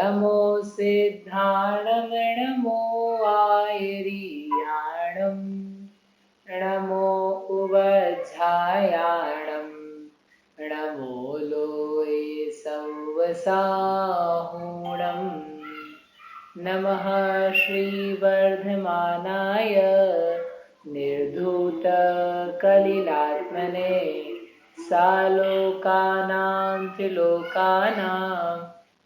नमो सिद्धाणं नमो आयर्याणं नमो उवज्झायाणं नमो लोये सौवसाहुणं नमः श्रीवर्धमानाय निर्धूतकलिलात्मने सालोकानां त्रिलोकानां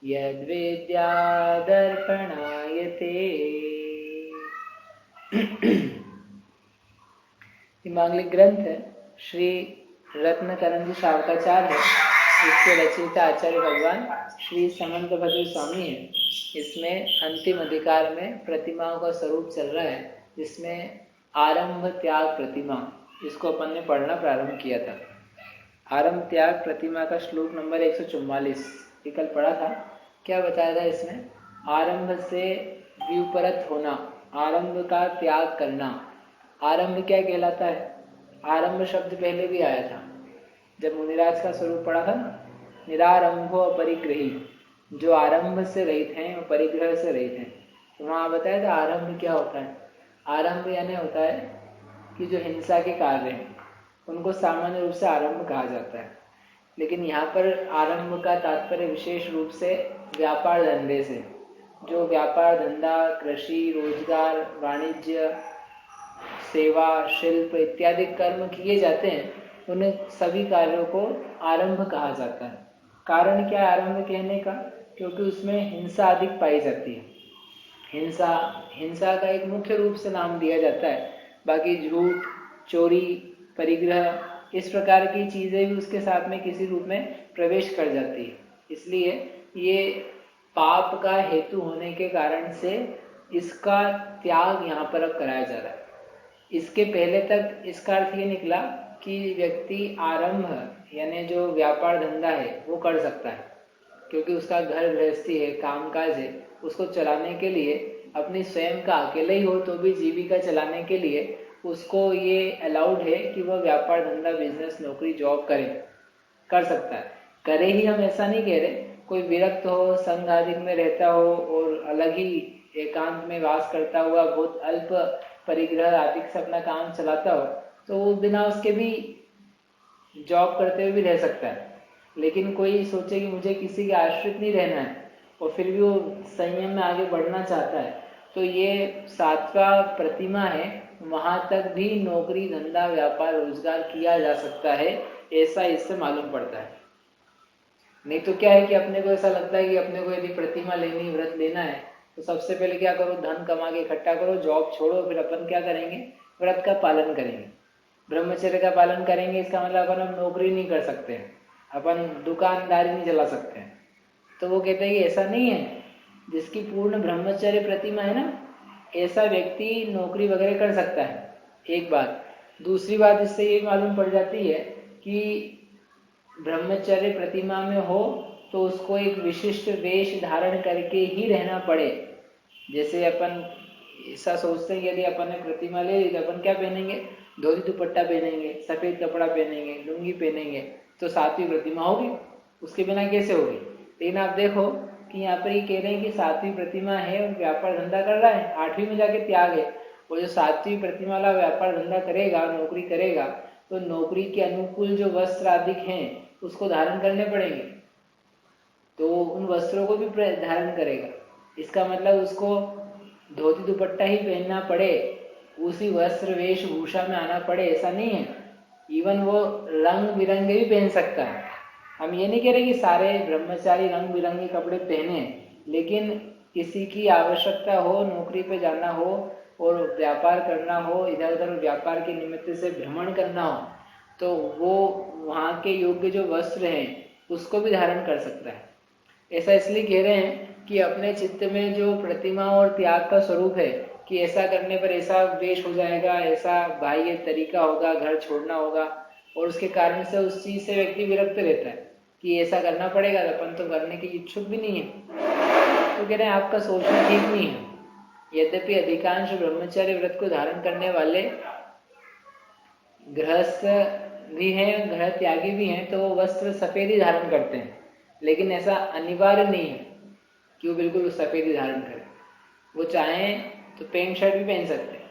यद्विद्यादर्पणाय ते। मांगलिक ग्रंथ है श्री रत्नकरंजी शावकाचार्य है। इसके रचयिता आचार्य भगवान श्री समंत भद्र स्वामी है। इसमें अंतिम अधिकार में प्रतिमाओं का स्वरूप चल रहा है, जिसमें आरंभ त्याग प्रतिमा, इसको अपन ने पढ़ना प्रारंभ किया था। आरंभ त्याग प्रतिमा का श्लोक नंबर 144 कल पढ़ा था। क्या बताया था इसमें? आरंभ से व्युपरत होना, आरंभ का त्याग करना। आरंभ क्या कहलाता है? आरंभ शब्द पहले भी आया था जब मुनिराज का स्वरूप पढ़ा था ना, निरारंभो अपरिग्रही, जो आरंभ से रहित हैं और परिग्रह से रहित हैं। तो वहाँ बताया था आरंभ क्या होता है। आरंभ यानी होता है कि जो हिंसा के कार्य हैं उनको सामान्य रूप से आरंभ कहा जाता है, लेकिन यहाँ पर आरंभ का तात्पर्य विशेष रूप से व्यापार धंधे से, जो व्यापार धंधा, कृषि, रोजगार, वाणिज्य, सेवा, शिल्प इत्यादि कर्म किए जाते हैं, उन सभी कार्यों को आरंभ कहा जाता है। कारण क्या है आरंभ कहने का? क्योंकि उसमें हिंसा अधिक पाई जाती है। हिंसा का एक मुख्य रूप से नाम दिया जाता है। बाकी झूठ, चोरी, परिग्रह, इस प्रकार की चीज़ें भी उसके साथ में किसी रूप में प्रवेश कर जाती है। इसलिए ये पाप का हेतु होने के कारण से इसका त्याग यहाँ पर अब कराया जा रहा है। इसके पहले तक इसका अर्थ ये निकला कि व्यक्ति आरंभ यानी जो व्यापार धंधा है वो कर सकता है, क्योंकि उसका घर गृहस्थी है, कामकाज है, उसको चलाने के लिए अपनी स्वयं का अकेले ही हो तो भी जीविका चलाने के लिए उसको ये अलाउड है कि वह व्यापार धंधा, बिजनेस, नौकरी, जॉब कर सकता है। करे ही, हम ऐसा नहीं कह रहे। कोई विरक्त हो, संघ आदि में रहता हो और अलग ही एकांत में वास करता हुआ बहुत अल्प परिग्रह आदि से अपना काम चलाता हो, तो वो बिना उसके भी जॉब करते हुए भी रह सकता है। लेकिन कोई सोचे कि मुझे किसी के आश्रित नहीं रहना है और फिर भी वो संयम में आगे बढ़ना चाहता है, तो ये 7वां प्रतिमा है, वहाँ तक भी नौकरी, धंधा, व्यापार, रोजगार किया जा सकता है, ऐसा इससे मालूम पड़ता है। नहीं तो क्या है कि अपने को ऐसा लगता है कि अपने को यदि प्रतिमा लेनी, व्रत लेना है, तो सबसे पहले क्या करो, धन कमा के इकट्ठा करो, जॉब छोड़ो, फिर अपन क्या करेंगे, व्रत का पालन करेंगे, ब्रह्मचर्य का पालन करेंगे। इसका मतलब अपन अब नौकरी नहीं कर सकते हैं, अपन दुकानदारी नहीं चला सकते हैं। तो वो कहते हैं कि ऐसा नहीं है। जिसकी पूर्ण ब्रह्मचर्य प्रतिमा है ना, ऐसा व्यक्ति नौकरी वगैरह कर सकता है, एक बात। दूसरी बात इससे ये मालूम पड़ जाती है कि ब्रह्मचर्य प्रतिमा में हो तो उसको एक विशिष्ट वेश धारण करके ही रहना पड़े। जैसे अपन ऐसा सोचते हैं कि यदि अपन ने प्रतिमा ले ली तो अपन क्या पहनेंगे, धोती दुपट्टा पहनेंगे, सफ़ेद कपड़ा पहनेंगे, लुंगी पहनेंगे, तो 7वीं प्रतिमा होगी। उसके बिना कैसे होगी? लेकिन आप देखो कि यहाँ पर ये कह रहे हैं कि 7वीं प्रतिमा है और व्यापार धंधा कर रहा है, 8वीं में जाके त्याग है। वो जो 7वीं प्रतिमा वाला व्यापार धंधा करेगा, नौकरी करेगा, तो नौकरी के अनुकूल जो वस्त्र आदि हैं उसको धारण करने पड़ेंगे, तो उन वस्त्रों को भी धारण करेगा। इसका मतलब उसको धोती दुपट्टा ही पहनना पड़े, उसी वस्त्र वेशभूषा में आना पड़े, ऐसा नहीं है। इवन वो रंग बिरंगे भी पहन सकता है। हम ये नहीं कह रहे कि सारे ब्रह्मचारी रंग बिरंगे कपड़े पहने, लेकिन किसी की आवश्यकता हो, नौकरी पे जाना हो और व्यापार करना हो, इधर उधर व्यापार के निमित्त से भ्रमण करना हो, तो वो वहाँ के योग्य जो वस्त्र हैं उसको भी धारण कर सकता है। ऐसा इसलिए कह रहे हैं कि अपने चित्त में जो प्रतिमा और त्याग का स्वरूप है कि ऐसा करने पर ऐसा वेश हो जाएगा, ऐसा बाह्य तरीका होगा, घर छोड़ना होगा, और उसके कारण से उस चीज़ से व्यक्ति विरक्त रहता है कि ऐसा करना पड़ेगा, तो अपन तो करने के इच्छुक भी नहीं है। तो कह रहे हैं आपका सोचना ठीक नहीं है। यद्यपि अधिकांश ब्रह्मचर्य व्रत को धारण करने वाले गृहस्थ भी हैं, गृह त्यागी भी हैं, तो वो वस्त्र सफ़ेद ही धारण करते हैं, लेकिन ऐसा अनिवार्य नहीं है। कि वो बिल्कुल सफ़ेद ही धारण करें। वो चाहें तो पेंट शर्ट भी पहन सकते हैं,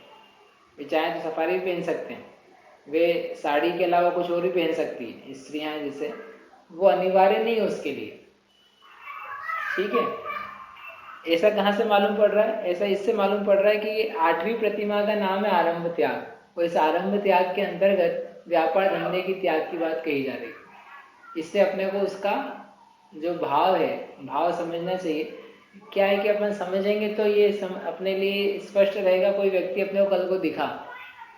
वे चाहें तो सफारी भी पहन सकते हैं, वे साड़ी के अलावा कुछ और भी पहन सकती हैं स्त्रियाँ हैं जिसे, वो अनिवार्य नहीं है उसके लिए। ठीक है। ऐसा कहाँ से मालूम पड़ रहा है? ऐसा इससे मालूम पड़ रहा है कि 8वीं प्रतिमा का नाम है आरंभ त्याग, और इस आरंभ त्याग के अंतर्गत व्यापार धंधे की त्याग की बात कही जा रही है। इससे अपने को उसका जो भाव है, भाव समझना चाहिए। क्या है कि अपन समझेंगे तो ये अपने लिए स्पष्ट रहेगा। कोई व्यक्ति अपने को कल को दिखा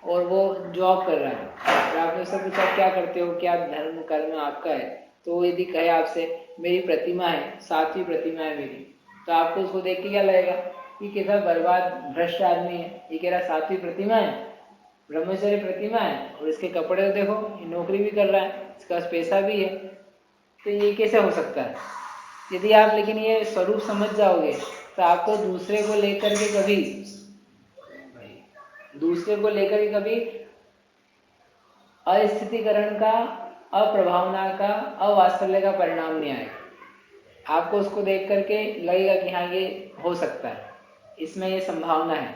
और वो जॉब कर रहा है, और आपने उससे पूछा क्या करते हो, क्या धर्म कर्म आपका है, तो यदि कहे आपसे मेरी प्रतिमा है, 7वीं प्रतिमा है मेरी, तो आपको उसको देख के क्या लगेगा कि कैसा बर्बाद भ्रष्ट आदमी है, ये कह रहा 7वीं प्रतिमा है, ब्रह्मचर्य प्रतिमा है, और इसके कपड़े देखो, ये नौकरी भी कर रहा है, इसके पास पैसा भी है, तो ये कैसे हो सकता है? यदि आप लेकिन ये स्वरूप समझ जाओगे तो आपको दूसरे को लेकर के कभी अस्थितिकरण का, अप्रभावना का, अवास्तल्य का परिणाम नहीं आएगा। आपको उसको देख करके लगेगा कि हाँ ये हो सकता है, इसमें ये संभावना है।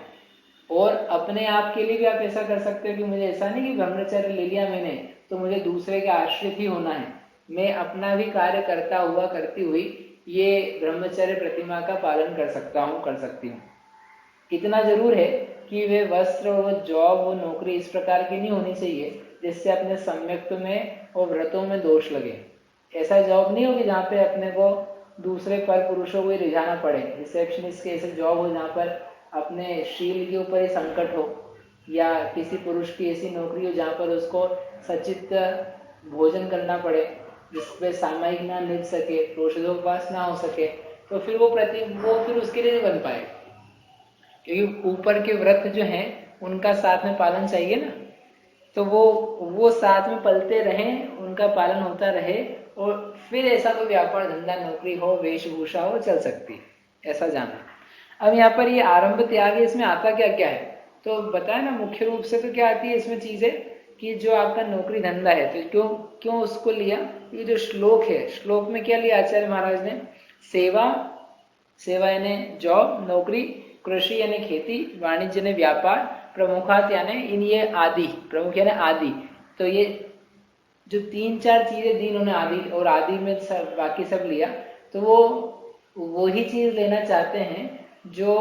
और अपने आप के लिए भी आप ऐसा कर सकते हो कि मुझे ऐसा नहीं कि ब्रह्मचर्य ले लिया मैंने तो मुझे दूसरे के आश्रित ही होना है, मैं अपना भी कार्य करता हुआ करती हुई ये ब्रह्मचर्य प्रतिमा का पालन कर सकता हूँ, कर सकती हूँ। इतना जरूर है कि वे वस्त्र, वो जॉब, वो नौकरी इस प्रकार की नहीं होनी चाहिए जिससे अपने सम्यक्त्व में और व्रतों में दोष लगे। ऐसा जॉब नहीं होगी जहाँ पे अपने को दूसरे पर पुरुषों को ही रिझाना पड़े। रिसेप्शनिस्ट के ऐसे जॉब हो जहाँ पर अपने शील के ऊपर ही संकट हो, या किसी पुरुष की ऐसी नौकरी हो जहाँ पर उसको सचित भोजन करना पड़े जिसपे सामायिक ना निभ सके, प्रोषदोपवास ना हो सके, तो फिर वो फिर उसके लिए नहीं बन पाए, क्योंकि ऊपर के व्रत जो हैं उनका साथ में पालन चाहिए ना। तो वो साथ में पलते रहें, उनका पालन होता रहे, और फिर ऐसा कोई व्यापार धंधा, नौकरी हो, वेशभूषा हो, चल सकती है, ऐसा जाना। अब यहाँ पर ये आरंभ त्याग है, इसमें आता क्या क्या है तो बताया ना। मुख्य रूप से तो क्या आती है इसमें चीजें कि जो आपका नौकरी धंधा है, तो क्यों उसको लिया? ये जो श्लोक है, श्लोक में क्या लिया आचार्य महाराज ने? सेवा यानी जॉब, नौकरी, कृषि यानी खेती, वाणिज्य यानी व्यापार, प्रमुखात यानी इन ये आदि, प्रमुख यानी आदि। तो ये जो 3-4 चीजें दी इन्होंने, आदि, और आदि में सब बाकी सब लिया, तो वो ही चीज लेना चाहते हैं जो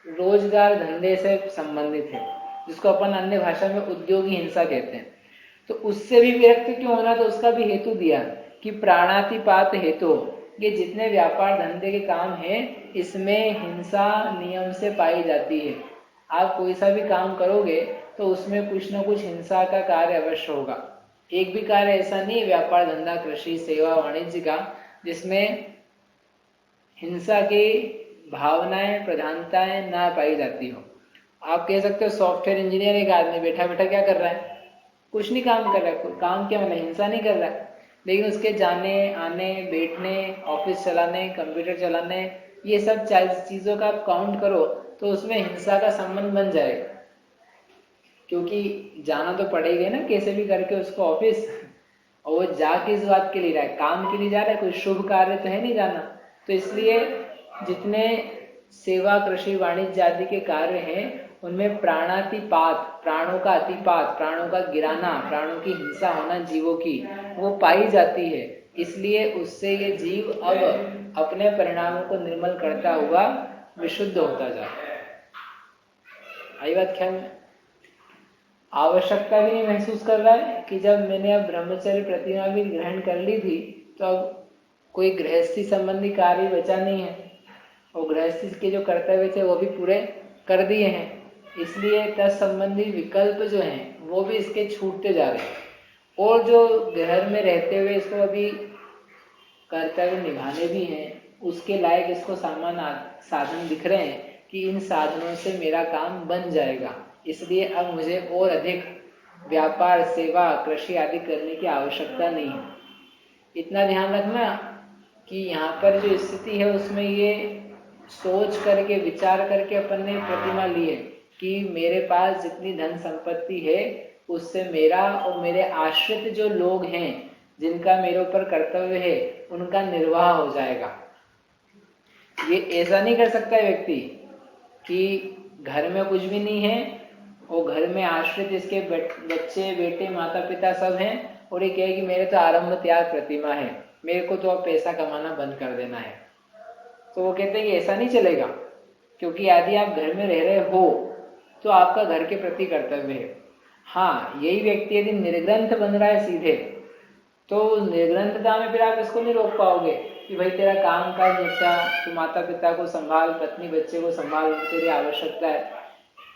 रोजगार धंधे से संबंधित है, जिसको अपन अन्य भाषा में उद्योगी हिंसा कहते हैं। तो उससे भी विरक्त क्यों होना, तो उसका भी हेतु दिया कि प्राणातिपात हेतु, ये जितने व्यापार धंधे के काम हैं इसमें हिंसा नियम से पाई जाती है। आप कोई सा भी काम करोगे तो उसमें कुछ ना कुछ हिंसा का कार्य अवश्य होगा। एक भी कार्य ऐसा नहीं है व्यापार धंधा, कृषि, सेवा, वाणिज्य का जिसमें हिंसा की भावनाएं, प्रधानताएं ना पाई जाती हो। आप कह सकते हो सॉफ्टवेयर इंजीनियर एक आदमी बैठा बैठा क्या कर रहा है? कुछ नहीं काम कर रहा है। काम क्या मतलब हिंसा नहीं कर रहा है, लेकिन उसके जाने आने, बैठने, ऑफिस चलाने, कंप्यूटर चलाने, ये सब चीज़ों का आप काउंट करो तो उसमें हिंसा का संबंध बन जाएगा, क्योंकि जाना तो पड़ेगा ना कैसे भी करके उसको ऑफिस। और वो जा किस बात के लिए रहा है? काम के लिए जा रहा है, कोई शुभ कार्य तो है नहीं जाना। तो इसलिए जितने सेवा, कृषि, वाणिज्य आदि के कार्य हैं उनमें प्राणातिपात, प्राणों का अतिपात, प्राणों का गिराना, प्राणों की हिंसा होना जीवों की, वो पाई जाती है। इसलिए उससे ये जीव अब अपने परिणामों को निर्मल करता हुआ विशुद्ध होता जाता है। आई बात ख्याल में? आवश्यकता भी नहीं महसूस कर रहा है कि जब मैंने अब ब्रह्मचर्य प्रतिमा भी ग्रहण कर ली थी तो अब कोई गृहस्थी संबंधी कार्य बचा नहीं है, और गृहस्थी के जो कर्तव्य थे वो भी पूरे कर दिए हैं। इसलिए तत्संबंधी विकल्प जो हैं वो भी इसके छूटते जा रहे हैं, और जो घर में रहते हुए इसको अभी कर्तव्य निभाने भी हैं उसके लायक इसको साधन दिख रहे हैं कि इन साधनों से मेरा काम बन जाएगा, इसलिए अब मुझे और अधिक व्यापार, सेवा, कृषि आदि करने की आवश्यकता नहीं है। इतना ध्यान रखना कि यहाँ पर जो स्थिति है उसमें ये सोच करके, विचार करके अपन ने प्रतिमा ली है कि मेरे पास जितनी धन संपत्ति है उससे मेरा और मेरे आश्रित जो लोग हैं जिनका मेरे ऊपर कर्तव्य है उनका निर्वाह हो जाएगा। ये ऐसा नहीं कर सकता है व्यक्ति कि घर में कुछ भी नहीं है और घर में आश्रित इसके बच्चे बेटे माता पिता सब हैं और ये कहे कि मेरे तो आरंभ त्याग प्रतिमा है, मेरे को तो अब पैसा कमाना बंद कर देना है। तो वो कहते हैं कि ऐसा नहीं चलेगा, क्योंकि यदि आप घर में रह रहे हो तो आपका घर के प्रति कर्तव्य है। हाँ, यही व्यक्ति यदि निर्ग्रंथ बन रहा है सीधे, तो निर्ग्रंथता में फिर आप इसको नहीं रोक पाओगे कि भाई तेरा काम काज निपटा, तू माता पिता को संभाल, पत्नी बच्चे को संभाल, तेरी आवश्यकता है,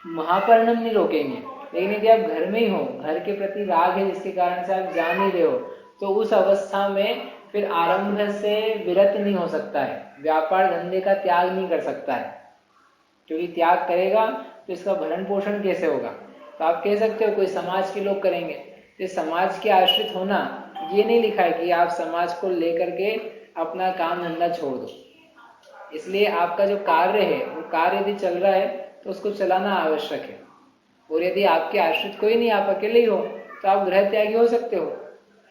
महापरिणम नहीं रोकेंगे। लेकिन यदि आप घर में ही हो, घर के प्रति राग है जिसके कारण से आप जा नहीं रहे हो, तो उस अवस्था में फिर आरंभ से विरत नहीं हो सकता है, व्यापार धंधे का त्याग नहीं कर सकता है, क्योंकि त्याग करेगा तो इसका भरण पोषण कैसे होगा। तो आप कह सकते हो कोई समाज के लोग करेंगे, तो समाज के आश्रित होना ये नहीं लिखा है कि आप समाज को लेकर के अपना काम धंधा छोड़ दो। इसलिए आपका जो कार्य है वो कार्य यदि चल रहा है तो उसको चलाना आवश्यक है। और यदि आपके आश्रित कोई नहीं, आप अकेले ही हो, तो आप गृह त्यागी हो सकते हो।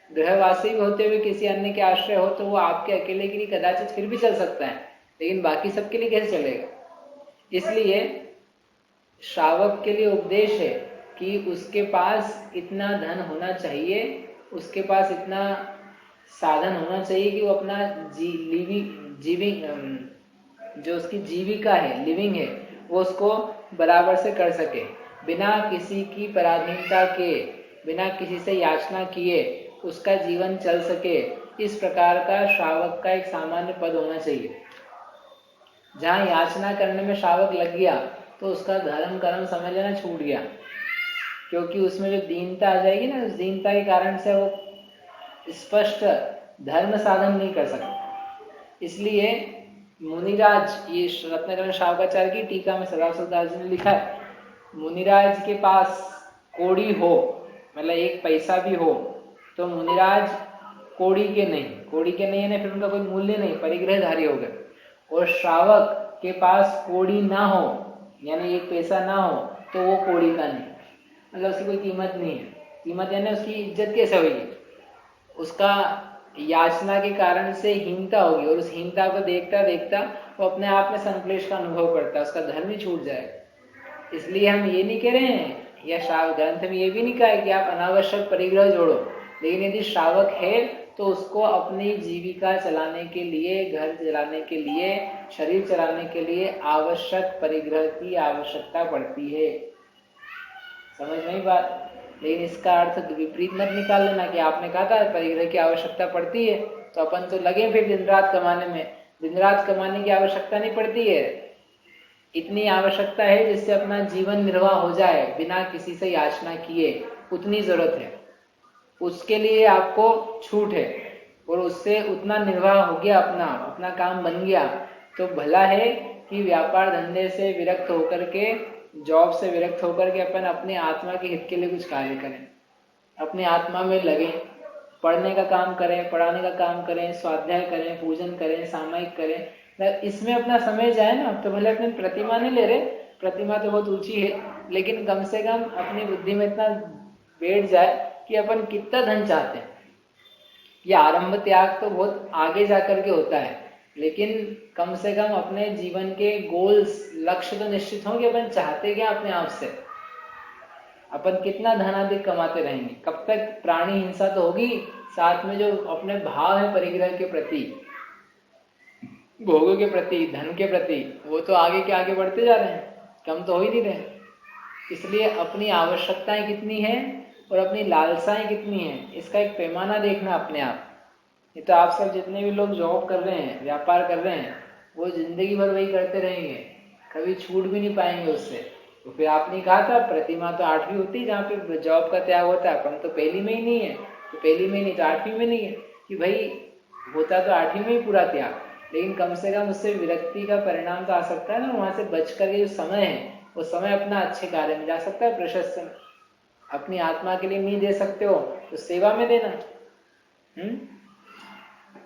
गृहवासी भी होते हुए किसी अन्य के आश्रय हो तो वो आपके अकेले के लिए कदाचित फिर भी चल सकता है, लेकिन बाकी सबके लिए कैसे चलेगा। इसलिए श्रावक के लिए उपदेश है कि उसके पास इतना धन होना चाहिए, उसके पास इतना साधन होना चाहिए कि वो अपना जो उसकी जीविका है, लिविंग है, वो उसको बराबर से कर सके, बिना किसी की पराधीनता के, बिना किसी से याचना किए उसका जीवन चल सके। इस प्रकार का श्रावक का एक सामान्य पद होना चाहिए। जहाँ याचना करने में श्रावक लग गया तो उसका धर्म कर्म समझ लेना छूट गया, क्योंकि उसमें जो दीनता आ जाएगी ना, उस दीनता के कारण से वो स्पष्ट धर्म साधन नहीं कर सकता। इसलिए मुनिराज, ये रत्नाकरण श्रावकाचार्य की टीका में सदाशिवदास जी ने लिखा है, मुनिराज के पास कोड़ी हो, मतलब एक पैसा भी हो, तो मुनिराज कोड़ी के नहीं है, फिर उनका कोई मूल्य नहीं, परिग्रहधारी हो गए। और श्रावक के पास कोड़ी ना हो, यानी एक पैसा ना हो, तो वो कोड़ी का नहीं, मतलब उसकी कोई कीमत नहीं है। कीमत यानी उसकी इज्जत कैसे होगी, उसका याचना के कारण से हीनता होगी, और उस हीनता को देखता देखता वो अपने आप में संक्लेश का अनुभव करता है, उसका धर्म ही छूट जाएगा। इसलिए हम ये नहीं कह रहे हैं, या श्रावक ग्रंथ में ये भी नहीं कहा है कि आप अनावश्यक परिग्रह जोड़ो, लेकिन यदि श्रावक है तो उसको अपनी जीविका चलाने के लिए, घर चलाने के लिए, शरीर चलाने के लिए आवश्यक परिग्रह की आवश्यकता पड़ती है। समझ नहीं बात। लेकिन इसका अर्थ विपरीत मत निकाल लेना कि आपने कहा था परिग्रह की आवश्यकता पड़ती है तो अपन तो लगे फिर दिन रात कमाने में। दिन रात कमाने की आवश्यकता नहीं पड़ती है, इतनी आवश्यकता है जिससे अपना जीवन निर्वाह हो जाए बिना किसी से याचना किए, उतनी जरूरत है। उसके लिए आपको छूट है और उससे उतना निर्वाह हो गया, अपना उतना काम बन गया, तो भला है कि व्यापार धंधे से विरक्त होकर के, जॉब से विरक्त होकर के अपन अपने आत्मा के हित के लिए कुछ कार्य करें, अपनी आत्मा में लगे, पढ़ने का काम करें, पढ़ाने का काम करें, स्वाध्याय करें, पूजन करें, सामायिक करें, इसमें अपना समय जाए ना। तो भले अपनी प्रतिमा नहीं ले रहे, प्रतिमा तो बहुत ऊंची है, लेकिन कम से कम अपनी बुद्धि में इतना बैठ जाए कि अपन कितना धन चाहते हैं। ये आरंभ त्याग तो बहुत आगे जाकर के होता है, लेकिन कम से कम अपने जीवन के गोल्स, लक्ष्य तो निश्चित होंगे, अपन चाहते क्या अपने आप से, अपन कितना धन अधिक कमाते रहेंगे, कब तक प्राणी हिंसा तो होगी, साथ में जो अपने भाव है परिग्रह के प्रति, भोगों के प्रति, धन के प्रति, वो तो आगे के आगे बढ़ते जा रहे हैं, कम तो हो ही नहीं रहे। इसलिए अपनी आवश्यकताएं कितनी है और अपनी लालसाएं कितनी हैं, इसका एक पैमाना देखना अपने आप। ये तो आप सब जितने भी लोग जॉब कर रहे हैं, व्यापार कर रहे हैं, वो जिंदगी भर वही करते रहेंगे, कभी छूट भी नहीं पाएंगे उससे। तो फिर आपने कहा था प्रतिमा तो 8वीं होती है जहाँ पे जॉब का त्याग होता है, अपन तो पहली में ही नहीं है, तो पहली में नहीं तो 8वीं में नहीं है, कि भाई होता तो 8वीं में ही पूरा त्याग, लेकिन कम से कम उससे विरक्ति का परिणाम तो आ सकता है ना, वहां से बच कर जो समय है वो समय अपना अच्छे कार्य में जा सकता है, प्रशस्त में। अपनी आत्मा के लिए नहीं दे सकते हो तो सेवा में देना।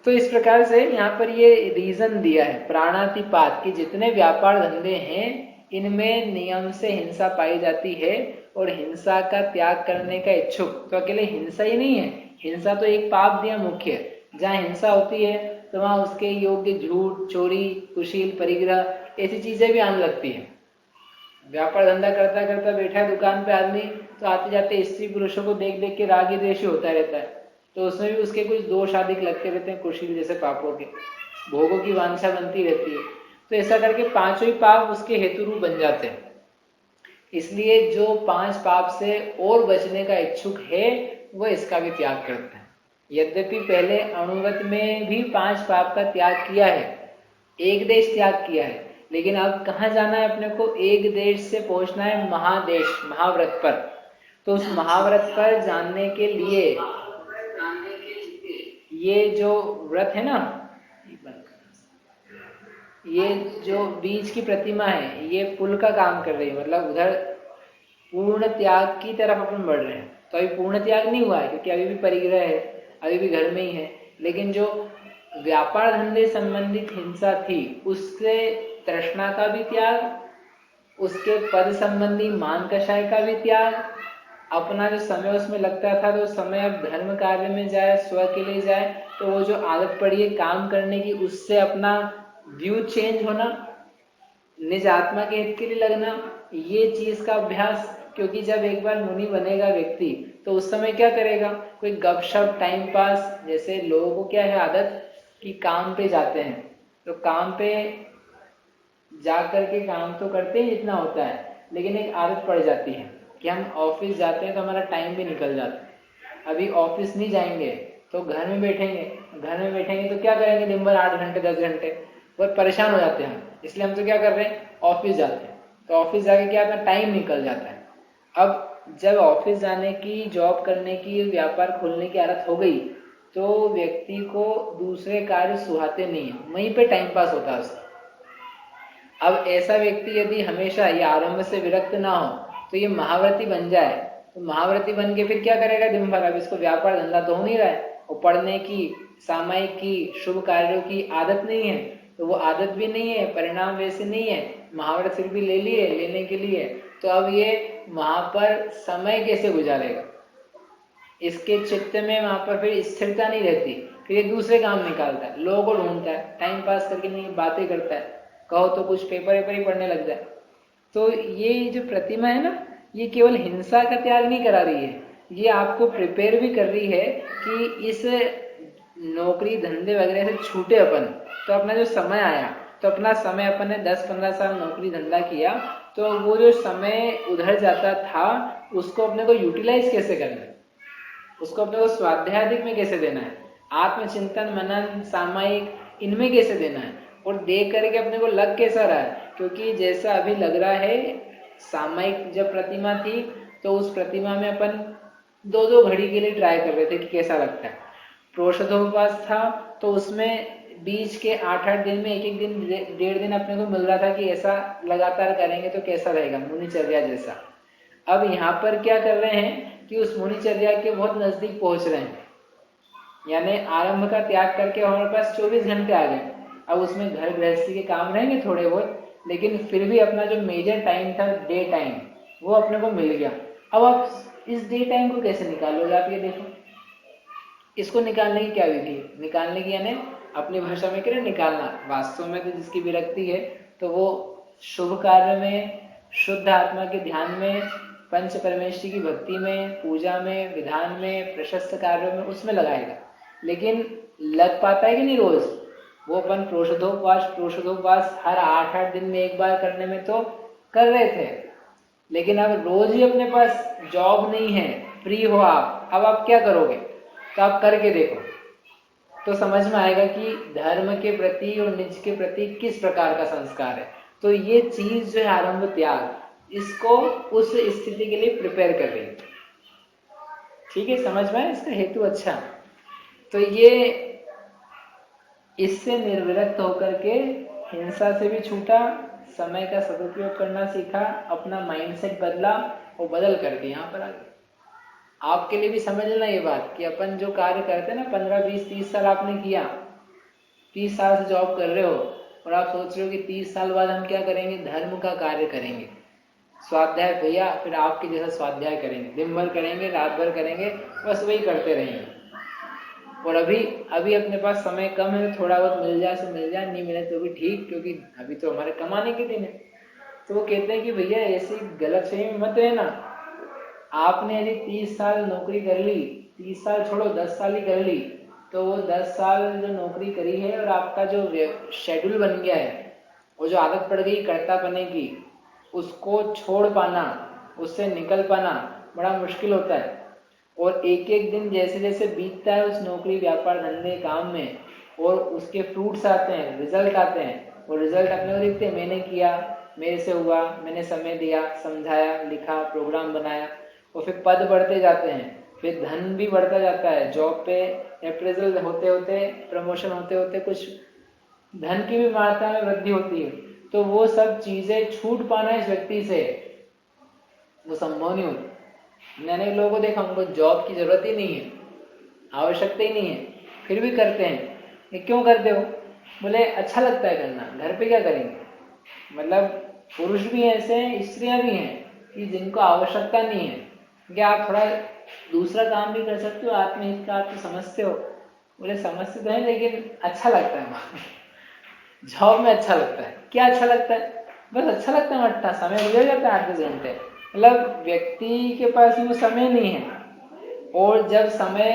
तो इस प्रकार से यहाँ पर ये रीजन दिया है प्राणातिपात की, जितने व्यापार धंधे हैं इनमें नियम से हिंसा पाई जाती है, और हिंसा का त्याग करने का इच्छुक तो अकेले हिंसा ही नहीं है, हिंसा तो एक पाप दिया मुख्य। जहाँ हिंसा होती है तो वहाँ उसके योग्य झूठ, चोरी, कुशील, परिग्रह ऐसी चीजें भी आने लगती हैं। व्यापार धंधा करता करता बैठा है दुकान पे आदमी, तो आते जाते स्त्री पुरुषों को देख देख के रागी द्वेषी होता रहता है, तो उसमें भी उसके कुछ दोष आदि लगते रहते हैं, कुशील जैसे पापों के, भोगों की वांछा बनती रहती है। तो ऐसा करके पांचों ही पाप उसके हेतु रूप बन जाते हैं। इसलिए जो 5 पाप से और बचने का इच्छुक है वह इसका भी त्याग करते हैं। यद्यपि पहले अणुवत में भी 5 पाप का त्याग किया है, एक देश त्याग किया है, लेकिन अब कहाँ जाना है अपने को? एक देश से पहुंचना है महादेश, महाव्रत पर। तो उस महाव्रत पर जाने के लिए ये जो व्रत है ना, ये जो बीज की प्रतिमा है, ये पुल का काम कर रही है, मतलब उधर पूर्ण त्याग की तरफ अपन बढ़ रहे हैं। तो अभी पूर्ण त्याग नहीं हुआ है क्योंकि अभी भी परिग्रह है, अभी भी घर में ही है, लेकिन जो व्यापार धंधे संबंधित हिंसा थी उससे तृष्णा का भी त्याग, उसके पद संबंधी मान कषाय का भी त्याग, अपना जो समय उसमें लगता था तो समय अब धर्म कार्य में जाए, स्व के लिए जाए, तो वो जो आदत पड़ी है काम करने की उससे अपना व्यू चेंज होना, निज आत्मा के हित के लिए लगना, ये चीज का अभ्यास। क्योंकि जब एक बार मुनि बनेगा व्यक्ति तो उस समय क्या करेगा? कोई गपशप, टाइम पास, जैसे लोगों को क्या है आदत कि काम पे जाते हैं तो काम पे जा करके काम तो करते ही जितना होता है, लेकिन एक आदत पड़ जाती है कि हम ऑफिस जाते हैं तो हमारा टाइम भी निकल जाता है। अभी ऑफिस नहीं जाएंगे तो घर में बैठेंगे, घर में बैठेंगे तो क्या करेंगे? दिन भर 8 घंटे 10 घंटे, बहुत परेशान हो जाते हैं। इसलिए हम तो क्या कर रहे हैं? ऑफिस जाते हैं। तो ऑफिस जाके क्या अपना टाइम निकल जाता है। अब जब ऑफिस जाने की, जॉब करने की, व्यापार खोलने की आदत हो गई तो व्यक्ति को दूसरे कार्य सुहाते नहीं है, वहीं पे टाइम पास होता है उसका। अब ऐसा व्यक्ति यदि हमेशा ये आरंभ से विरक्त ना हो तो ये महाव्रती बन जाए, तो महाव्रती बन के फिर क्या करेगा दिन भर? अब इसको व्यापार धंधा तो हो नहीं रहा है, और पढ़ने की, सामायिक की, शुभ कार्यों की आदत नहीं है, तो वो आदत भी नहीं है, परिणाम वैसे नहीं है, महाव्रत फिर भी ले लिए, लेने के लिए, तो अब ये वहां पर समय कैसे गुजारेगा? इसके चित्त में वहां पर फिर स्थिरता नहीं रहती, फिर ये दूसरे काम निकालता है, लोगों को ढूंढता है, टाइम पास करके नहीं बातें करता है, कहो तो कुछ पेपर वेपर ही पढ़ने लग जाए। तो ये जो प्रतिमा है ना, ये केवल हिंसा का त्याग नहीं करा रही है, ये आपको प्रिपेयर भी कर रही है कि इस नौकरी धंधे वगैरह से छूटे अपन, तो अपना जो समय आया, तो अपना समय अपन ने 10-15 साल नौकरी धंधा किया, तो वो जो समय उधर जाता था उसको अपने को यूटिलाइज कैसे करना है, उसको अपने को स्वाध्याय में कैसे देना है, आत्मचिंतन, मनन, सामायिक, इनमें कैसे देना है, और देख करके अपने को लग कैसा रहा है। क्योंकि जैसा अभी लग रहा है, सामायिक जब प्रतिमा थी तो उस प्रतिमा में अपन 2-2 घड़ी के लिए ट्राई कर रहे थे कि कैसा लगता है। प्रोषधोपवास था तो उसमें बीच के 8-8 दिन में एक दिन, 1.5 दिन अपने को मिल रहा था कि ऐसा लगातार करेंगे तो कैसा रहेगा, मुनिचर्या जैसा। अब यहाँ पर क्या कर रहे हैं कि उस मुनिचर्या के बहुत नजदीक पहुंच रहे हैं, यानी आरंभ का त्याग करके हमारे पास 24 घंटे आ गए। अब उसमें घर गृहस्थी के काम रहेंगे थोड़े बहुत, लेकिन फिर भी अपना जो मेजर टाइम था, डे टाइम, वो अपने को मिल गया। अब आप इस डे टाइम को कैसे निकालोगे? आप ये देखो, इसको निकालने की क्या विधि है? निकालने की यानी अपनी भाषा में क्या निकालना, वास्तव में तो जिसकी विरक्ति है तो वो शुभ कार्य में, शुद्ध आत्मा के ध्यान में, पंच परमेश्वरी की भक्ति में, पूजा में, विधान में, प्रशस्त कार्यों में, उसमें लगाएगा। लेकिन लग पाता है कि नहीं रोज? वो अपन प्रोषधोपवास हर 8-8 दिन में एक बार करने में तो कर रहे थे, लेकिन अब रोज ही अपने पास जॉब नहीं है, फ्री हो आप, अब आप क्या करोगे? तो आप करके देखो तो समझ में आएगा कि धर्म के प्रति और निज के प्रति किस प्रकार का संस्कार है। तो ये चीज जो है आरंभ त्याग, इसको उस स्थिति के लिए प्रिपेयर कर रही है। ठीक है, समझ में आया इसका हेतु? अच्छा, तो ये इससे निर्विरक्त होकर के हिंसा से भी छूटा, समय का सदुपयोग करना सीखा, अपना माइंडसेट बदला और बदल करके यहाँ पर आ गया। आपके लिए भी समझ लेना ये बात कि अपन जो कार्य करते हैं ना, 15-20-30 साल आपने किया, 30 साल से जॉब कर रहे हो और आप सोच रहे हो कि 30 साल बाद हम क्या करेंगे? धर्म का कार्य करेंगे, स्वाध्याय भैया, फिर आपके जैसा स्वाध्याय करेंगे, दिन भर करेंगे, रात भर करेंगे, बस वही करते रहेंगे। और अभी अभी अपने पास समय कम है, थोड़ा बहुत मिल जाए सो मिल जाए, नहीं मिले तो भी ठीक, क्योंकि अभी तो हमारे कमाने के दिन है। तो वो कहते हैं कि भैया ऐसी गलतफहमी में मत रहना। आपने यदि 30 साल नौकरी कर ली, 30 साल छोड़ो 10 साल ही कर ली, तो वो 10 साल जो नौकरी करी है और आपका जो शेड्यूल बन गया है, वो जो आदत पड़ गई कर्ता बनने की, उसको छोड़ पाना, उससे निकल पाना बड़ा मुश्किल होता है। और एक एक दिन जैसे जैसे बीतता है उस नौकरी व्यापार धंधे काम में, और उसके फ्रूट्स आते हैं, रिजल्ट आते हैं, वो रिजल्ट अपने को दिखते हैं, मैंने किया, मेरे से हुआ, मैंने समय दिया, समझाया, लिखा, प्रोग्राम बनाया, और फिर पद बढ़ते जाते हैं, फिर धन भी बढ़ता जाता है, जॉब पे अप्रेजल होते होते, प्रमोशन होते होते कुछ धन की भी मात्रा में वृद्धि होती है। तो वो सब चीजें छूट पाना इस व्यक्ति से वो संभव नहीं होती। मैंने लोगों को देखा, उनको जॉब की जरूरत ही नहीं है, आवश्यकता ही नहीं है, फिर भी करते हैं। ये क्यों करते हो? बोले अच्छा लगता है करना, घर पे क्या करेंगे। मतलब पुरुष भी ऐसे हैं, स्त्रियां भी हैं कि जिनको आवश्यकता नहीं है, कि आप थोड़ा दूसरा काम भी कर सकते हो, आत्महित का आप तो समझते हो। बोले समझते तो है, लेकिन अच्छा लगता है जॉब में अच्छा लगता है। क्या अच्छा लगता है? बस अच्छा लगता है, मट्टा समय गुजर जाता है 8-10 घंटे। मतलब व्यक्ति के पास वो समय नहीं है, और जब समय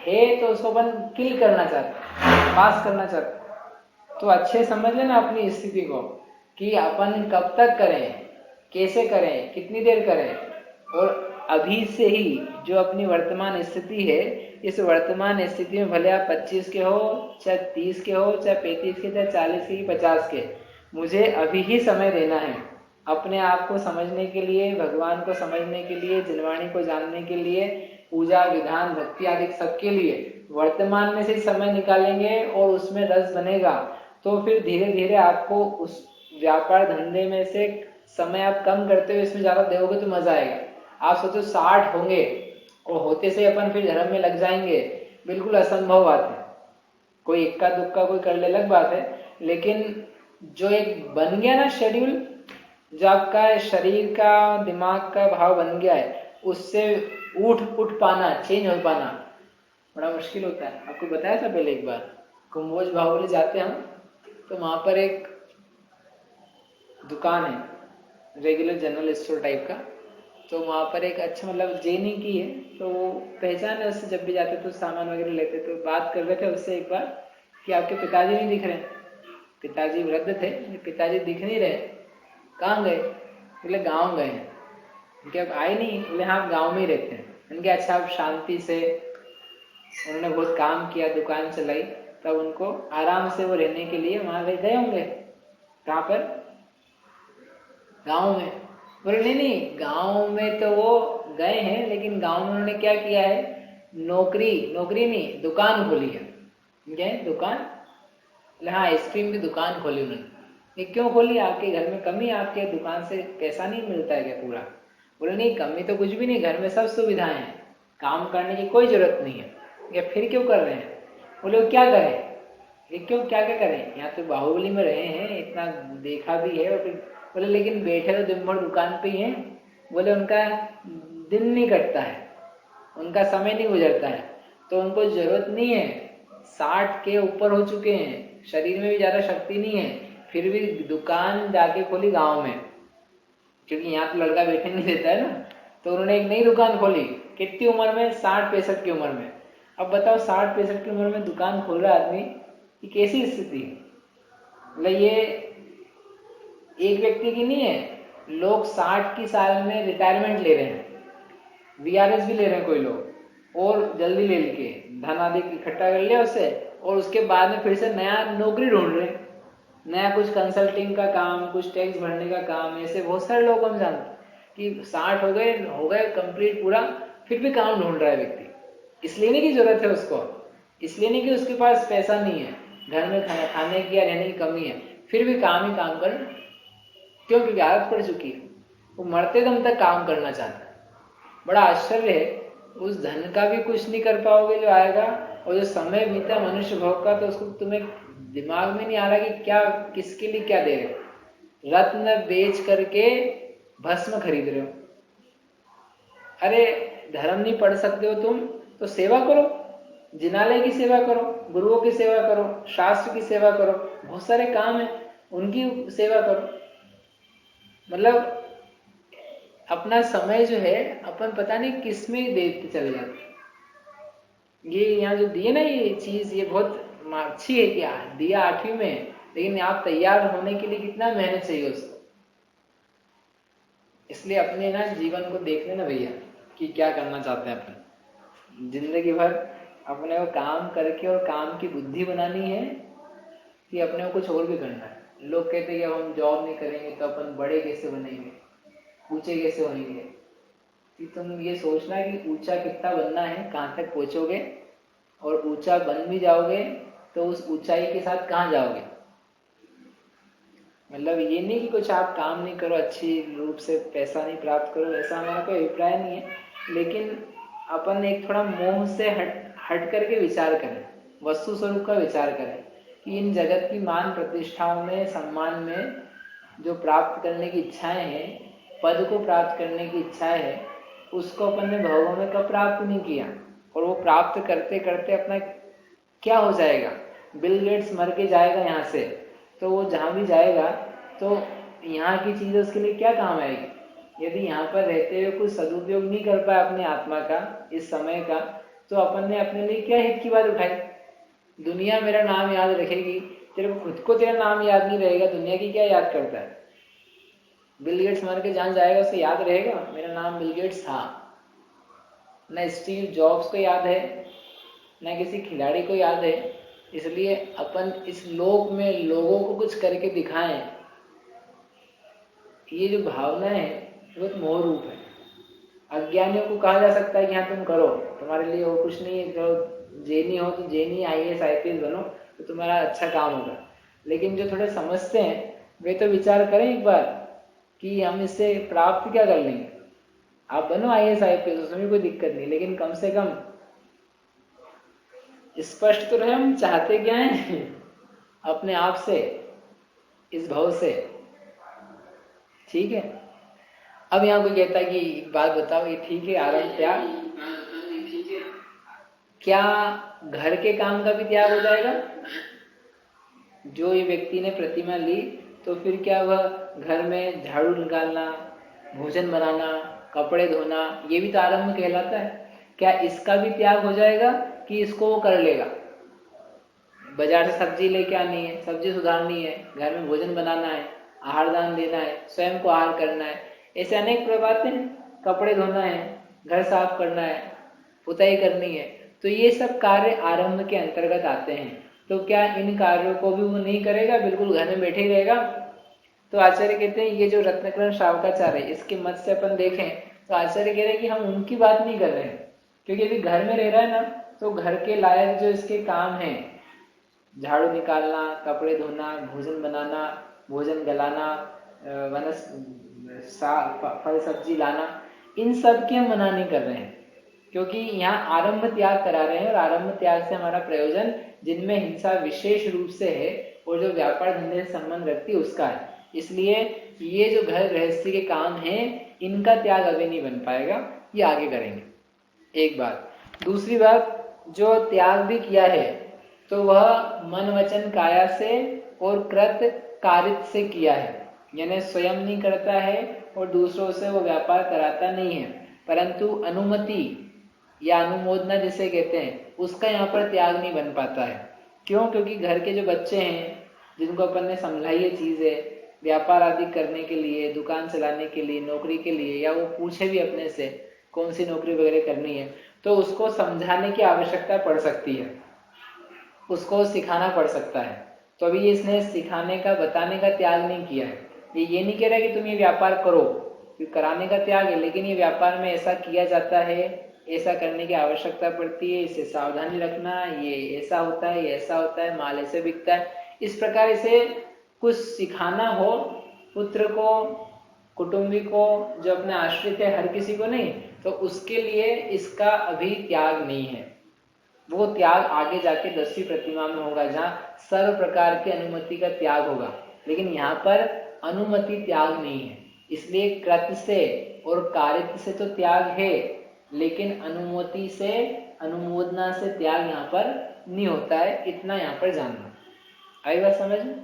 है तो उसको अपन किल करना चाहता है, पास करना चाहता है। तो अच्छे समझ लेना अपनी स्थिति को, कि अपन कब तक करें, कैसे करें, कितनी देर करें। और अभी से ही जो अपनी वर्तमान स्थिति है, इस वर्तमान स्थिति में भले आप 25 के हो, चाहे 30 के हो, चाहे 35 के, चाहे 40 के, 50 के, मुझे अभी ही समय देना है अपने आप को समझने के लिए, भगवान को समझने के लिए, जिनवाणी को जानने के लिए, पूजा विधान भक्ति आदि सबके लिए वर्तमान में से समय निकालेंगे और उसमें रस बनेगा, तो फिर धीरे धीरे आपको उस व्यापार धंधे में से समय आप कम करते हुए इसमें ज्यादा दोगे तो मजा आएगा। आप सोचो 60 होंगे और होते से अपन फिर धर्म में लग जाएंगे, बिल्कुल असंभव बात है। कोई इक्का दुक्का कोई कर ले अलग बात है, लेकिन जो एक बन गया ना शेड्यूल, जो आपका शरीर का दिमाग का भाव बन गया है, उससे उठ पाना, चेंज हो पाना बड़ा मुश्किल होता है। आपको बताया था पहले एक बार, कुंभोज बाहुबली जाते हम, तो वहां पर एक दुकान है, रेगुलर जनरल स्टोर टाइप का। तो वहाँ पर एक अच्छा, मतलब जेनी की है, तो वो पहचान है उससे, जब भी जाते तो सामान वगैरह लेते। तो बात कर रहे थे उससे एक बार कि आपके पिताजी नहीं दिख रहे। पिताजी वृद्ध थे, पिताजी दिख नहीं रहे, कहाँ गए? बोले गाँव गए हैं। उनके अब आए नहीं? बोले हाँ गाँव में ही रहते हैं। उनके अच्छा, आप शांति से, उन्होंने बहुत काम किया, दुकान चलाई, तब उनको आराम से वो रहने के लिए वहाँ गए होंगे। कहाँ पर? गाँव में। बोले नहीं नहीं, गांव में तो वो गए हैं, लेकिन गांव में उन्होंने क्या किया है, नौकरी नहीं, दुकान खोली है। क्या है? दुकान? बोले हाँ, आइसक्रीम की दुकान खोली उन्होंने। ये क्यों खोली? आपके घर में कमी, आपके दुकान से पैसा नहीं मिलता है क्या पूरा? बोले नहीं, कमी तो कुछ भी नहीं, घर में सब सुविधाएं हैं, काम करने की कोई जरूरत नहीं है। या फिर क्यों कर रहे हैं? बोले वो क्या करें, ये क्यों, क्या क्या करें, यहाँ तो बाहुबली में रहे हैं, इतना देखा भी है। और फिर बोले लेकिन बैठे तो दिन भर दुकान पे ही हैं। बोले उनका दिन नहीं कटता है, उनका समय नहीं गुजरता है, तो उनको जरूरत नहीं है। 60 के ऊपर हो चुके हैं, शरीर में भी ज्यादा शक्ति नहीं है, फिर भी दुकान जाके खोली गांव में, क्योंकि यहाँ तो लड़का बैठे नहीं देता है ना। तो उन्होंने एक नई दुकान खोली, कितनी उम्र में? 60-65 की उम्र में। अब बताओ 60-65 की उम्र में दुकान खोल रहा आदमी, ये कैसी स्थिति है? मतलब ये एक व्यक्ति की नहीं है, लोग 60 की साल में रिटायरमेंट ले रहे हैं, वीआरएस भी ले रहे हैं कोई लोग, और जल्दी ले लेके धन आदि इकट्ठा कर लिया उससे, और उसके बाद में फिर से नया नौकरी ढूंढ रहे हैं, नया कुछ कंसल्टिंग का काम, कुछ टैक्स भरने का काम। ऐसे बहुत सारे लोग हम जानते कि 60 हो गए कंप्लीट पूरा, फिर भी काम ढूंढ रहा है व्यक्ति। इसलिए नहीं कि जरूरत है उसको, इसलिए नहीं कि उसके पास पैसा नहीं है, घर में खाने की या रहने की कमी है, फिर भी काम ही काम कर। क्यों? क्योंकि आदत पड़ चुकी है, वो मरते दम तक काम करना चाहता है। बड़ा आश्चर्य है, उस धन का भी कुछ नहीं कर पाओगे जो आएगा, और जो समय बीता मनुष्य भोग का, तो उसको तुम्हें दिमाग में नहीं आ रहा कि क्या, किसके लिए क्या दे रहे हो। रत्न बेच करके भस्म खरीद रहे हो। अरे धर्म नहीं पढ़ सकते हो तुम, तो सेवा करो, जिनालय की सेवा करो, गुरुओं की सेवा करो, शास्त्र की सेवा करो, बहुत सारे काम है, उनकी सेवा करो। मतलब अपना समय जो है अपन पता नहीं किस में देते चले जाते। ये यहाँ जो दिए ना ये चीज, ये बहुत अच्छी है कि दिया 8वीं में है, लेकिन आप तैयार होने के लिए कितना मेहनत चाहिए उसको। इसलिए अपने ना जीवन को देख लेना भैया कि क्या करना चाहते हैं अपन। जिंदगी भर अपने को काम करके और काम की बुद्धि बनानी है कि अपने को कुछ और भी करना है। लोग कहते हैं कि अब हम जॉब नहीं करेंगे तो अपन बड़े कैसे बनेंगे, ऊंचे कैसे बनेंगे। कि तुम ये सोचना कि ऊंचा कितना बनना है, कहाँ तक पहुंचोगे, और ऊंचा बन भी जाओगे तो उस ऊंचाई के साथ कहाँ जाओगे। मतलब ये नहीं कि कुछ आप काम नहीं करो, अच्छी रूप से पैसा नहीं प्राप्त करो, ऐसा हमारा कोई अभिप्राय नहीं है। लेकिन अपन एक थोड़ा मोह से हट करके विचार करें, वस्तु स्वरूप का विचार करें कि इन जगत की मान प्रतिष्ठाओं में, सम्मान में जो प्राप्त करने की इच्छाएं हैं, पद को प्राप्त करने की इच्छाएं है, उसको अपन ने भवों में कब प्राप्त नहीं किया, और वो प्राप्त करते करते अपना क्या हो जाएगा। बिल गेट्स मर के जाएगा यहाँ से, तो वो जहाँ भी जाएगा तो यहाँ की चीज़ उसके लिए क्या काम आएगी। यदि यहाँ पर रहते हुए कुछ सदुपयोग नहीं कर पाया अपने आत्मा का, इस समय का, तो अपन ने अपने लिए क्या हित की बात उठाई। दुनिया मेरा नाम याद रखेगी, तेरे को खुद को तेरा नाम याद नहीं रहेगा, दुनिया की क्या याद करता है। बिल गेट्स मर के जहाँ जाएगा उसे याद रहेगा मेरा नाम बिल गेट्स था। न स्टीव जॉब्स को याद है, न किसी खिलाड़ी को याद है। इसलिए अपन इस लोक में लोगों को कुछ करके दिखाएं, ये जो भावना है बहुत मोह रूप है। अज्ञानियों को कहा जा सकता है कि हाँ तुम करो, तुम्हारे लिए वो कुछ नहीं है, जो जेनी हो तो जेनी IAS IPS बनो तो तुम्हारा अच्छा काम होगा। लेकिन जो थोड़े समझते हैं वे तो विचार करें एक बार कि हम इससे प्राप्त क्या कर लेंगे। आप बनो IAS IPS, उसमें भी कोई दिक्कत नहीं, लेकिन कम से कम स्पष्ट तो रहे हम चाहते क्या है अपने आप से, इस भाव से। ठीक है। अब यहाँ कोई कहता है कि एक बात बताओ, ये ठीक है आरंभ त्याग, क्या घर के काम का भी त्याग हो जाएगा। जो ये व्यक्ति ने प्रतिमा ली तो फिर क्या वह घर में झाड़ू निकालना, भोजन बनाना, कपड़े धोना, ये भी तो आरंभ कहलाता है। क्या इसका भी त्याग हो जाएगा कि इसको वो कर लेगा। बाजार से सब्जी लेके आनी है, सब्जी सुधारनी है, घर में भोजन बनाना है, आहार दान देना है, स्वयं को आहार करना है, ऐसे अनेक बातें हैं। कपड़े धोना है, घर साफ करना है, पुताई करनी है, तो ये सब कार्य आरंभ के अंतर्गत आते हैं। तो क्या इन कार्यों को भी वो नहीं करेगा, बिल्कुल घर में बैठे ही रहेगा। तो आचार्य कहते हैं ये जो रत्नकरण श्रावकाचार्य है, इसके मत से अपन देखें तो आचार्य कह रहे हैं कि हम उनकी बात नहीं कर रहे हैं। क्योंकि यदि घर में रह रहा है ना, तो घर के लायक जो इसके काम हैं, झाड़ू निकालना, कपड़े धोना, भोजन बनाना, भोजन गलाना, फल सब्जी लाना, इन सब की हम मना नहीं कर रहे हैं। क्योंकि यहाँ आरंभ त्याग करा रहे हैं, और आरंभ त्याग से हमारा प्रयोजन जिनमें हिंसा विशेष रूप से है और जो व्यापार धंधे से संबंध रखती है उसका है। इसलिए ये जो घर गृहस्थी के काम हैं, इनका त्याग अभी नहीं बन पाएगा, ये आगे करेंगे। एक बात। दूसरी बात, जो त्याग भी किया है तो वह मन वचन काया से और कृत कारित से किया है। यानी स्वयं नहीं करता है और दूसरों से वो व्यापार कराता नहीं है, परंतु अनुमति या अनुमोदना जिसे कहते हैं, उसका यहाँ पर त्याग नहीं बन पाता है। क्यों? क्योंकि घर के जो बच्चे हैं, जिनको अपन ने समझाई है चीज़ें व्यापार आदि करने के लिए, दुकान चलाने के लिए, नौकरी के लिए, या वो पूछे भी अपने से कौन सी नौकरी वगैरह करनी है, तो उसको समझाने की आवश्यकता पड़ सकती है, उसको सिखाना पड़ सकता है। तो अभी इसने सिखाने का, बताने का त्याग नहीं किया है। ये नहीं कह रहा कि तुम ये व्यापार करो, कराने का त्याग है, लेकिन ये व्यापार में ऐसा किया जाता है, ऐसा करने की आवश्यकता पड़ती है, इसे सावधानी रखना, ये ऐसा होता है, ये ऐसा होता है, माल ऐसे बिकता है, इस प्रकार इसे कुछ सिखाना हो पुत्र को, कुटुंबी को, जो अपने आश्रित है, हर किसी को नहीं, तो उसके लिए इसका अभी त्याग नहीं है। वो त्याग आगे जाके 10वीं प्रतिमा में होगा, जहाँ सर्व प्रकार की अनुमति का त्याग होगा। लेकिन यहाँ पर अनुमति त्याग नहीं है, इसलिए कृत से और कारित से तो त्याग है, लेकिन अनुमति से अनुमोदना से त्याग यहाँ पर नहीं होता है, इतना यहाँ पर जानना। आई बात समझ में?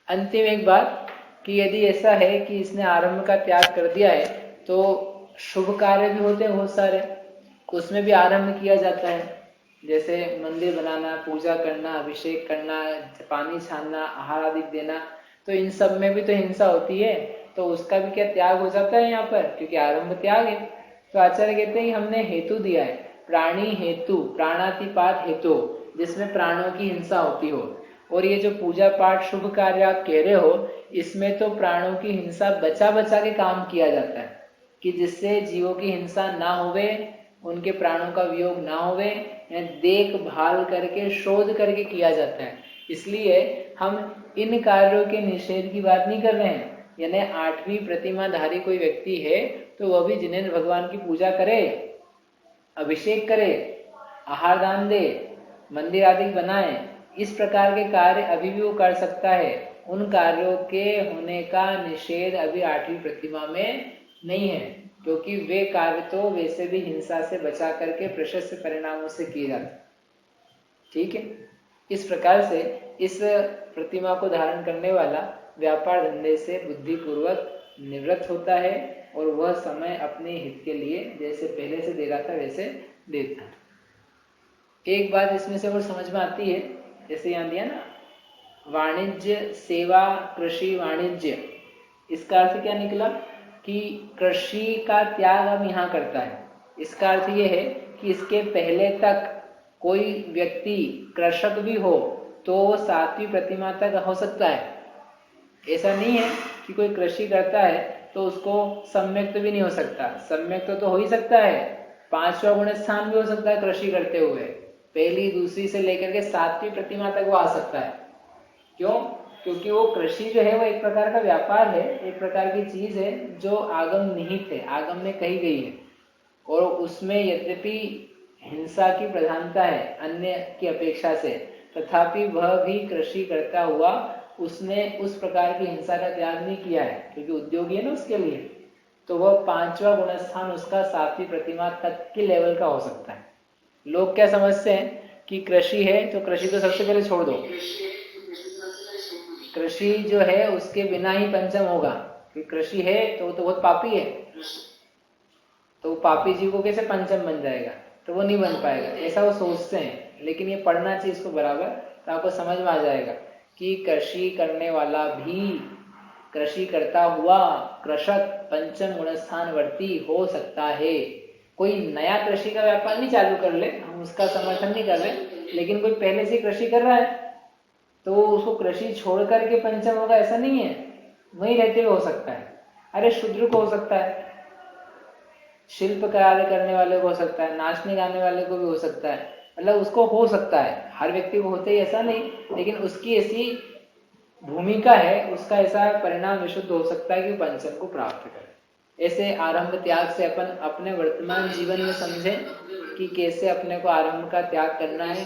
अंतिम एक बात कि यदि ऐसा है कि इसने आरंभ का त्याग कर दिया है तो शुभ कार्य भी होते हैं बहुत सारे, उसमें भी आरंभ किया जाता है, जैसे मंदिर बनाना, पूजा करना, अभिषेक करना, पानी छानना, आहार आदि देना, तो इन सब में भी तो हिंसा होती है, तो उसका भी क्या त्याग हो जाता है यहाँ पर, क्योंकि आरंभ त्याग है। तो आचार्य कहते हैं कि हमने हेतु दिया है, प्राणी हेतु, प्राणातिपात हेतु, जिसमें प्राणों की हिंसा होती हो। और ये जो पूजा पाठ शुभ कार्य आप कह रहे हो, इसमें तो प्राणों की हिंसा बचा बचा के काम किया जाता है, कि जिससे जीवों की हिंसा ना होवे, उनके प्राणों का वियोग ना होवे, देखभाल करके शोध करके किया जाता है। इसलिए हम इन कार्यों के निषेध की बात नहीं कर रहे हैं। यानी 8वीं प्रतिमाधारी कोई व्यक्ति है तो वह भी जिनेंद्र भगवान की पूजा करे, अभिषेक करे, आहार दान दे, मंदिर आदि बनाए, इस प्रकार के कार्य अभी भी वो कर सकता है। उन कार्यों के होने का निषेध अभी 8वीं प्रतिमा में नहीं है, क्योंकि वे कार्य तो वैसे भी हिंसा से बचा करके प्रशस्त परिणामों से किए जाते हैं। ठीक है, इस प्रकार से इस प्रतिमा को धारण करने वाला व्यापार धंधे से बुद्धिपूर्वक निवृत्त होता है और वह समय अपने हित के लिए जैसे पहले से दे रहा था वैसे देता है। एक बात इसमें से और समझ में आती है, जैसे यहाँ दिया ना, वाणिज्य सेवा कृषि वाणिज्य, इसका अर्थ क्या निकला कि कृषि का त्याग अब यहाँ करता है। इसका अर्थ ये है कि इसके पहले तक कोई व्यक्ति कृषक भी हो तो 7वीं प्रतिमा तक हो सकता है। ऐसा नहीं है कि कोई कृषि करता है तो उसको सम्यक भी नहीं हो सकता, सम्यक तो हो ही सकता है, 5वां गुण स्थान भी हो सकता है कृषि करते हुए, पहली दूसरी से लेकर के 7वीं प्रतिमा तक वो आ सकता है। क्यों? क्योंकि वो कृषि जो है वो एक प्रकार का व्यापार है, एक प्रकार की चीज है जो आगम निहित है, आगम में कही गई है, और उसमें यद्यपि हिंसा की प्रधानता है अन्य की अपेक्षा से, तथापि वह भी कृषि करता हुआ उसने उस प्रकार की हिंसा का त्याग नहीं किया है, क्योंकि उद्योगी है ना उसके लिए, तो वह 5वां गुण स्थान उसका 7वीं प्रतिमा तक के लेवल का हो सकता है। लोग क्या समझते हैं कि कृषि है तो कृषि तो सबसे पहले छोड़ दो, कृषि जो है उसके बिना ही पंचम होगा, कि कृषि है तो वो तो बहुत पापी है, तो पापी जीव को कैसे पंचम बन जाएगा, तो वो नहीं बन पाएगा, ऐसा वो सोचते हैं। लेकिन ये पढ़ना चाहिए इसको बराबर, तो आपको समझ में आ जाएगा कि कृषि करने वाला भी, कृषि करता हुआ कृषक पंचम गुणस्थान वर्ती हो सकता है। कोई नया कृषि का व्यापार नहीं चालू कर ले, हम उसका समर्थन नहीं कर रहे, लेकिन कोई पहले से कृषि कर रहा है तो उसको कृषि छोड़ करके पंचम होगा ऐसा नहीं है, वहीं रहते हुए हो सकता है। अरे शूद्र को हो सकता है, शिल्प कार्य करने वाले को हो सकता है, नाचने गाने वाले को भी हो सकता है, मतलब उसको हो सकता है, हर व्यक्ति को होते ही ऐसा नहीं, लेकिन उसकी ऐसी भूमिका है, उसका ऐसा परिणाम विशुद्ध हो सकता है कि पंचम को प्राप्त करे। ऐसे आरंभ त्याग से अपन अपने वर्तमान जीवन में समझें कि कैसे अपने को आरंभ का त्याग करना है,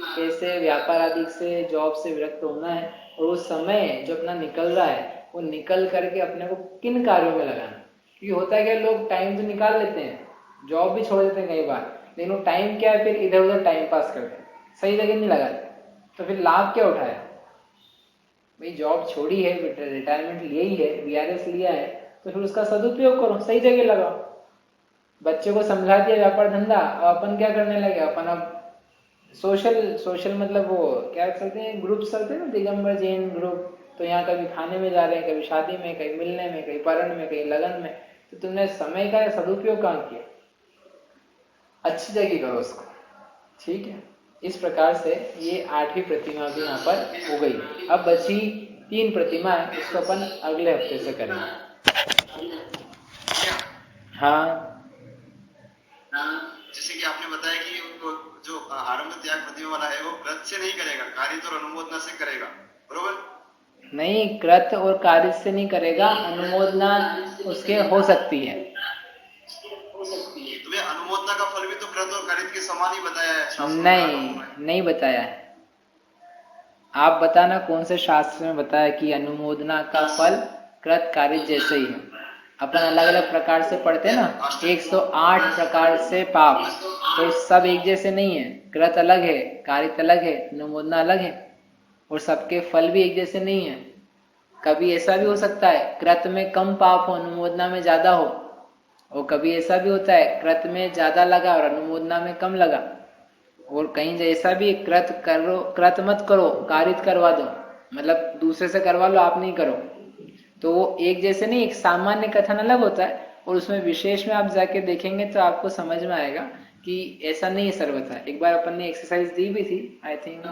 कैसे व्यापार आदि से, जॉब से विरक्त होना है, और उस समय जो अपना निकल रहा है वो निकल करके अपने को किन कार्यों में लगाना। क्योंकि होता है क्या, लोग टाइम तो निकाल लेते हैं, जॉब भी छोड़ देते हैं कई बार, लेकिन वो टाइम क्या है, फिर इधर उधर टाइम पास करते हैं, सही जगह नहीं लगाते, तो फिर लाभ क्या उठाया भाई, जॉब छोड़ी है, रिटायरमेंट लिया ही है, VRS लिया है, तो फिर उसका सदुपयोग करो, सही जगह लगाओ। बच्चे को समझा दिया व्यापार धंधा, अब अपन क्या करने लगे, अपन अब सोशल मतलब वो क्या चलते हैं, ग्रुप चलते हैं ना, दिगंबर जैन ग्रुप, तो यहाँ कभी खाने में जा रहे हैं, कभी शादी में, कहीं मिलने में, कहीं परण में, कहीं लगन में, तो तुमने समय का सदुपयोग कहाँ किया, अच्छी जगह करो उसको। ठीक है, इस प्रकार से ये 8वीं प्रतिमा भी यहाँ पर हो गई। अब बची 3 प्रतिमा है, उसको अपन अगले हफ्ते से करेंगे। हाँ, जैसे कि आपने बताया कि जो आरंभ त्याग प्रतिमा वाला है वो व्रत से नहीं करेगा, कार्य और अनुमोदना से करेगा, बरोबर? नहीं, कृत और कार्य से नहीं करेगा, अनुमोदना उसके हो सकती है। तुम्हें अनुमोदना का फल भी तो कृत और कार्य के समान ही बताया है? नहीं बताया है। आप बताना कौन से शास्त्र में बताया कि अनुमोदना का फल कृत कार्य जैसे ही है। अपन अलग अलग प्रकार से पढ़ते हैं ना, 108 प्रकार से पाप, तो सब एक जैसे नहीं है। कृत अलग है, कारित अलग है, अनुमोदना अलग है, और सबके फल भी एक जैसे नहीं है। कभी ऐसा भी हो सकता है कृत में कम पाप हो, अनुमोदना में ज्यादा हो, और कभी ऐसा भी होता है कृत में ज्यादा लगा और अनुमोदना में कम लगा। और कहीं जैसा भी कृत करो, कृत मत करो, कारित करवा दो, मतलब दूसरे से करवा लो, आप नहीं करो, तो वो एक जैसे नहीं। एक सामान्य कथन अलग होता है, और उसमें विशेष में आप जाके देखेंगे तो आपको समझ में आएगा कि ऐसा नहीं है सर्वथा। एक बार अपन ने एक्सरसाइज दी भी थी, आई थिंक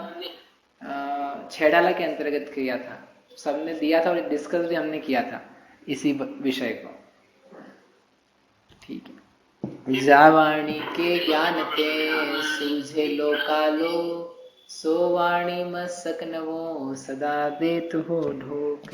छेड़ाला के अंतर्गत किया था, सबने दिया था और डिस्कस भी हमने किया था इसी विषय को। ठीक है। जावाणी के ज्ञान ते सूझे लोकालो, सो वाणी मसक नवो सदा देत हो ढोक।